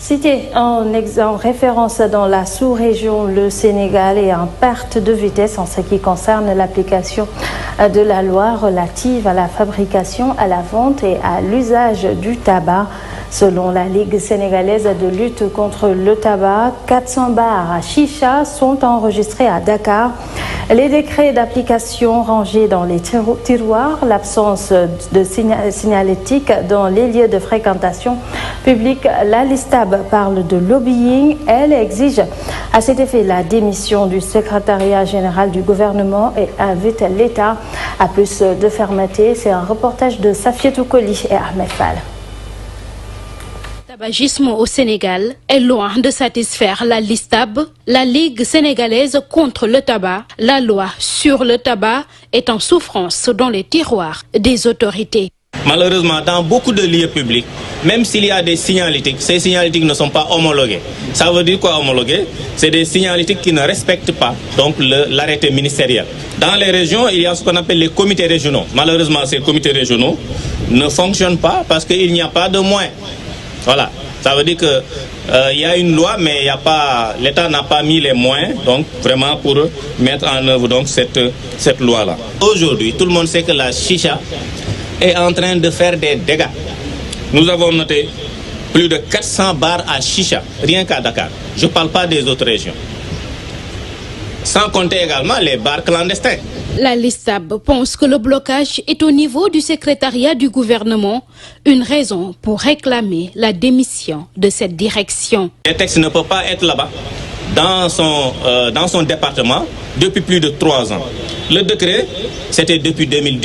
Cité en référence dans la sous-région, le Sénégal est en perte de vitesse en ce qui concerne l'application de la loi relative à la fabrication, à la vente et à l'usage du tabac. Selon la Ligue sénégalaise de lutte contre le tabac, 400 bars à chicha sont enregistrés à Dakar. Les décrets d'application rangés dans les tiroirs, l'absence de signalétique dans les lieux de fréquentation publique, la LISTAB parle de lobbying. Elle exige à cet effet la démission du secrétariat général du gouvernement et invite l'État à plus de fermeté. C'est un reportage de Safietou Koli et Ahmed Fall. Le tabagisme au Sénégal est loin de satisfaire la LISTAB, la Ligue sénégalaise contre le tabac. La loi sur le tabac est en souffrance dans les tiroirs des autorités. Malheureusement, dans beaucoup de lieux publics, même s'il y a des signalétiques, ces signalétiques ne sont pas homologués. Ça veut dire quoi homologuer? C'est des signalétiques qui ne respectent pas donc l'arrêté ministériel. Dans les régions, il y a ce qu'on appelle les comités régionaux. Malheureusement, ces comités régionaux ne fonctionnent pas parce qu'il n'y a pas de moyens. Voilà, ça veut dire que il y a une loi, mais l'État n'a pas mis les moyens, donc vraiment pour mettre en œuvre donc cette loi-là. Aujourd'hui, tout le monde sait que la chicha est en train de faire des dégâts. Nous avons noté plus de 400 bars à chicha, rien qu'à Dakar. Je ne parle pas des autres régions. Sans compter également les bars clandestins. La LISTAB pense que le blocage est au niveau du secrétariat du gouvernement, une raison pour réclamer la démission de cette direction. Les textes ne peuvent pas être là-bas, dans son département, depuis plus de 3 ans. Le décret, c'était depuis 2010.